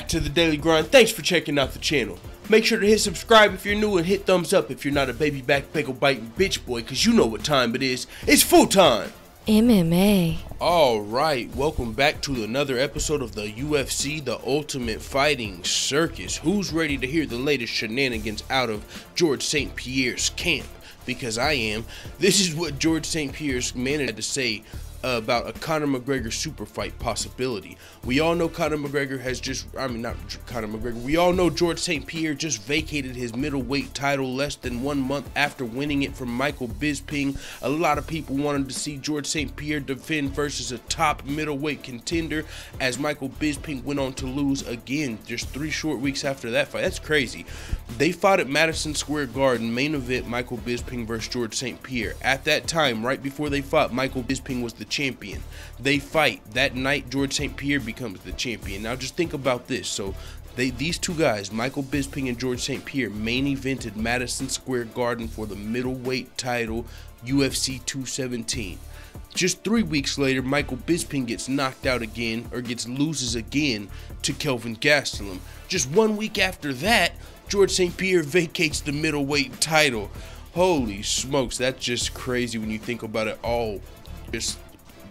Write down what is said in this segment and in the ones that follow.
back to the Daily Grind. Thanks for checking out the channel. Make sure to hit subscribe if you're new and hit thumbs up if you're not a baby back bagel biting bitch boy, cause you know what time it is. It's full time. MMA. Alright, welcome back to another episode of the UFC, the Ultimate Fighting Circus. Who's ready to hear the latest shenanigans out of George St-Pierre's camp? Because I am. This is what George St-Pierre's man had to say about a Conor McGregor super fight possibility. We all know Conor McGregor has we all know George St-Pierre just vacated his middleweight title less than 1 month after winning it from Michael Bisping. A lot of people wanted to see George St-Pierre defend versus a top middleweight contender, as Michael Bisping went on to lose again just 3 short weeks after that fight. That's crazy. They fought at Madison Square Garden, main event Michael Bisping versus George St-Pierre. At that time, right before they fought, Michael Bisping was the champion. They fight. That night, George St-Pierre becomes the champion. Now just think about this. So these two guys, Michael Bisping and George St-Pierre, main evented Madison Square Garden for the middleweight title, UFC 217. Just 3 weeks later, Michael Bisping gets knocked out again, or loses again to Kelvin Gastelum. Just 1 week after that, George St-Pierre vacates the middleweight title. Holy smokes, that's just crazy when you think about it all. Just,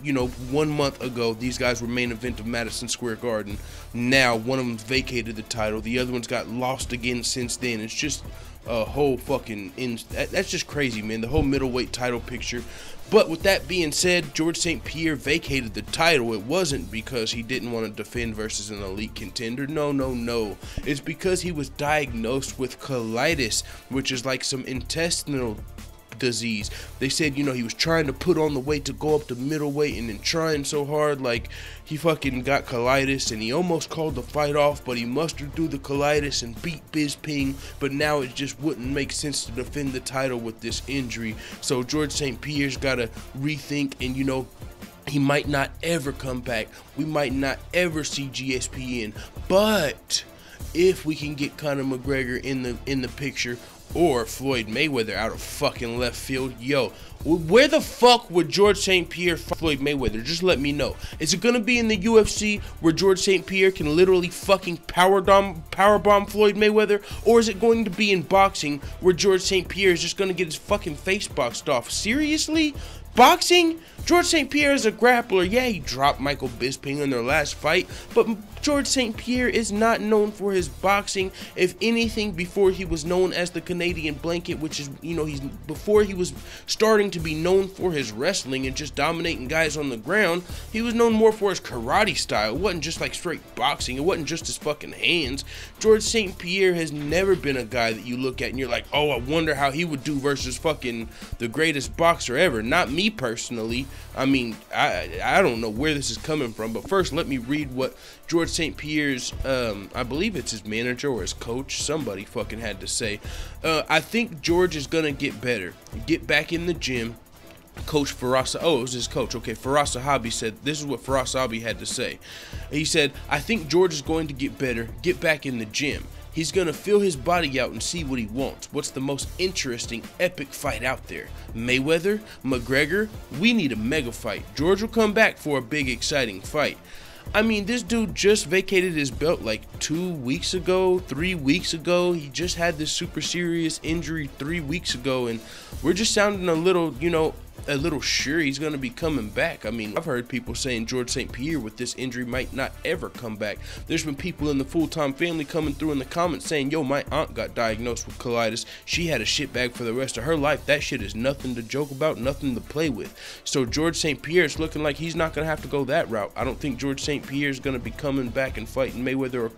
you know, 1 month ago, these guys were main event of Madison Square Garden. Now, one of them vacated the title. The other one's got lost again since then. It's just a whole fucking... That's just crazy, man. The whole middleweight title picture. But with that being said, George St-Pierre vacated the title. It wasn't because he didn't want to defend versus an elite contender. No. It's because he was diagnosed with colitis, which is like some intestinal disease. They said, you know, he was trying to put on the weight to go up to middleweight and then trying so hard, like he fucking got colitis, and he almost called the fight off, but he mustered through the colitis and beat Bisping. But now it just wouldn't make sense to defend the title with this injury. So George St-Pierre's got to rethink, and you know, he might not ever come back. We might not ever see GSP, but if we can get Conor McGregor in the picture, or Floyd Mayweather out of fucking left field, yo, where the fuck would George St-Pierre fight Floyd Mayweather? Just let me know. Is it gonna be in the UFC where George St-Pierre can literally fucking powerbomb Floyd Mayweather, or is it going to be in boxing where George St-Pierre is just gonna get his fucking face boxed off? Seriously? Boxing? George St-Pierre is a grappler. Yeah, he dropped Michael Bisping in their last fight, but George St-Pierre is not known for his boxing. If anything, before he was known as the Canadian Blanket, which is, you know, before he was starting to be known for his wrestling and just dominating guys on the ground, he was known more for his karate style. It wasn't just like straight boxing. It wasn't just his fucking hands. George St-Pierre has never been a guy that you look at and you're like, oh, I wonder how he would do versus fucking the greatest boxer ever. Not me personally. I mean, I don't know where this is coming from, but first let me read what George St-Pierre's, I believe it's his manager or his coach, somebody fucking had to say. I think George is gonna get better, get back in the gym. Coach Firas, oh, it was his coach. Okay, Firas Zahabi said, this is what Firas Zahabi had to say. He said, I think George is going to get better, get back in the gym. He's going to feel his body out and see what he wants. What's the most interesting, epic fight out there? Mayweather? McGregor? We need a mega fight. George will come back for a big, exciting fight. I mean, this dude just vacated his belt like 2 weeks ago, 3 weeks ago. He just had this super serious injury 3 weeks ago, and we're just sounding a little, you know, a little sure he's going to be coming back. I mean, I've heard people saying George St-Pierre with this injury might not ever come back. There's been people in the full-time family coming through in the comments saying, yo, my aunt got diagnosed with colitis. She had a shit bag for the rest of her life. That shit is nothing to joke about, nothing to play with. So George St-Pierre is looking like he's not going to have to go that route. I don't think George St-Pierre is going to be coming back and fighting Mayweather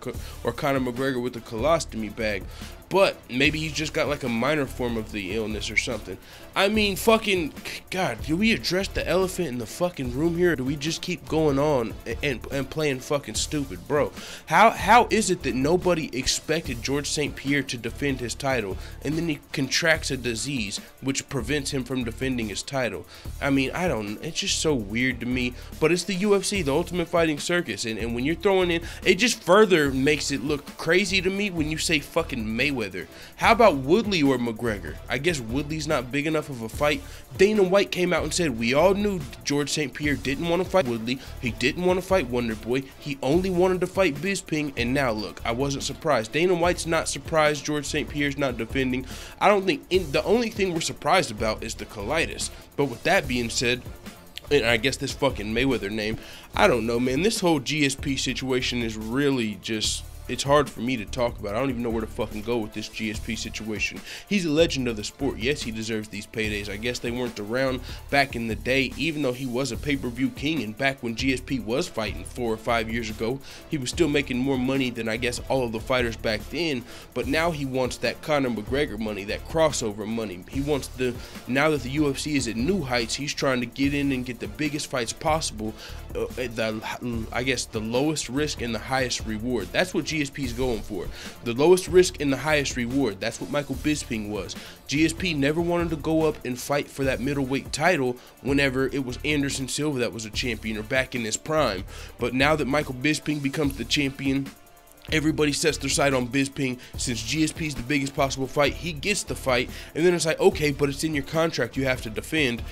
or Conor McGregor with a colostomy bag. But maybe he's just got like a minor form of the illness or something. I mean, fucking, God, do we address the elephant in the fucking room here? Or do we just keep going on and playing fucking stupid, bro? How is it that nobody expected George St-Pierre to defend his title, and then he contracts a disease which prevents him from defending his title? I mean, I don't, it's just so weird to me. But it's the UFC, the Ultimate Fighting Circus, and when you're throwing in, it just further makes it look crazy to me when you say fucking Mayweather Mayweather. How about Woodley or McGregor? I guess Woodley's not big enough of a fight. Dana White came out and said, we all knew George St-Pierre didn't want to fight Woodley. He didn't want to fight Wonderboy. He only wanted to fight Bisping. And now look, I wasn't surprised. Dana White's not surprised George St-Pierre's not defending. I don't think the only thing we're surprised about is the colitis. But with that being said, and I guess this fucking Mayweather name, I don't know, man. This whole GSP situation is really just, it's hard for me to talk about. I don't even know where to fucking go with this GSP situation. He's a legend of the sport. Yes, he deserves these paydays. I guess they weren't around back in the day, even though he was a pay-per-view king. And back when GSP was fighting 4 or 5 years ago, he was still making more money than I guess all of the fighters back then. But now he wants that Conor McGregor money, that crossover money. He wants now that the UFC is at new heights, he's trying to get in and get the biggest fights possible. I guess the lowest risk and the highest reward. That's what GSP is going for. The lowest risk and the highest reward. That's what Michael Bisping was. GSP never wanted to go up and fight for that middleweight title whenever it was Anderson Silva that was a champion or back in his prime. But now that Michael Bisping becomes the champion, everybody sets their sight on Bisping. Since GSP is the biggest possible fight, he gets the fight. And then it's like, okay, but it's in your contract, you have to defend.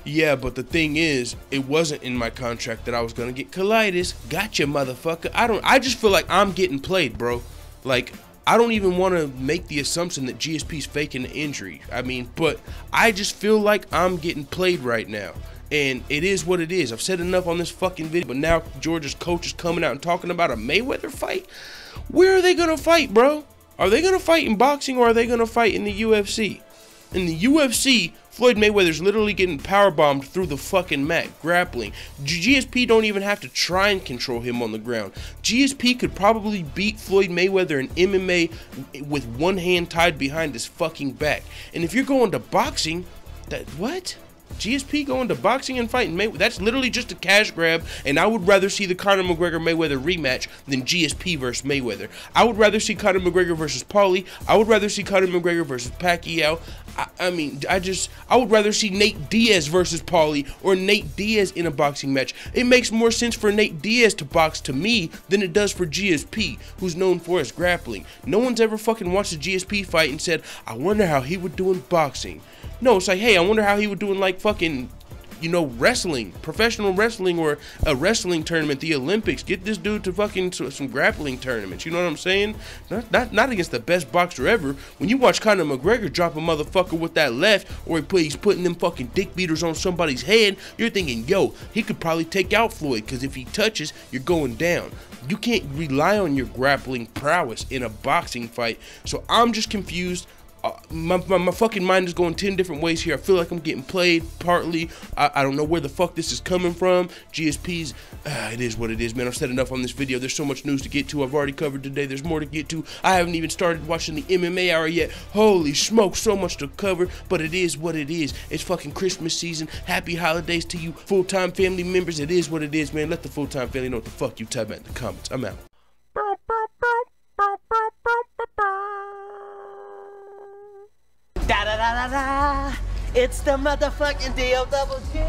Yeah, but the thing is, it wasn't in my contract that I was gonna get colitis. Gotcha, motherfucker. I just feel like I'm getting played, bro. Like, I don't even want to make the assumption that GSP's faking the injury. I mean, but I just feel like I'm getting played right now. And it is what it is. I've said enough on this fucking video, but now Georgia's coach is coming out and talking about a Mayweather fight. Where are they gonna fight, bro? Are they gonna fight in boxing or are they gonna fight in the UFC? In the UFC, Floyd Mayweather's literally getting powerbombed through the fucking mat, grappling. GSP don't even have to try and control him on the ground. GSP could probably beat Floyd Mayweather in MMA with one hand tied behind his fucking back. And if you're going to boxing, what? GSP going to boxing and fighting Mayweather? That's literally just a cash grab, and I would rather see the Conor McGregor Mayweather rematch than GSP versus Mayweather. I would rather see Conor McGregor versus Paulie. I would rather see Conor McGregor versus Pacquiao. I would rather see Nate Diaz versus Paulie or Nate Diaz in a boxing match. It makes more sense for Nate Diaz to box to me than it does for GSP, who's known for his grappling. No one's ever fucking watched a GSP fight and said, I wonder how he would do in boxing. No, it's like, hey, I wonder how he would do in like fucking, you know, wrestling, professional wrestling, or a wrestling tournament, the Olympics. Get this dude to fucking some grappling tournaments. You know what I'm saying? Not against the best boxer ever. When you watch Conor McGregor drop a motherfucker with that left, or he's putting them fucking dick beaters on somebody's head, you're thinking, yo, he could probably take out Floyd, because if he touches, you're going down. You can't rely on your grappling prowess in a boxing fight. So I'm just confused. My fucking mind is going 10 different ways here. I feel like I'm getting played partly. I don't know where the fuck this is coming from. GSP's, it is what it is, man. I've said enough on this video. There's so much news to get to. I've already covered today. There's more to get to. I haven't even started watching the MMA hour yet. Holy smoke, so much to cover, but it is what it is. It's fucking Christmas season. Happy holidays to you full-time family members. It is what it is, man. Let the full-time family know what the fuck you type about in the comments. I'm out. Da da da da da! It's the motherfucking DOWG!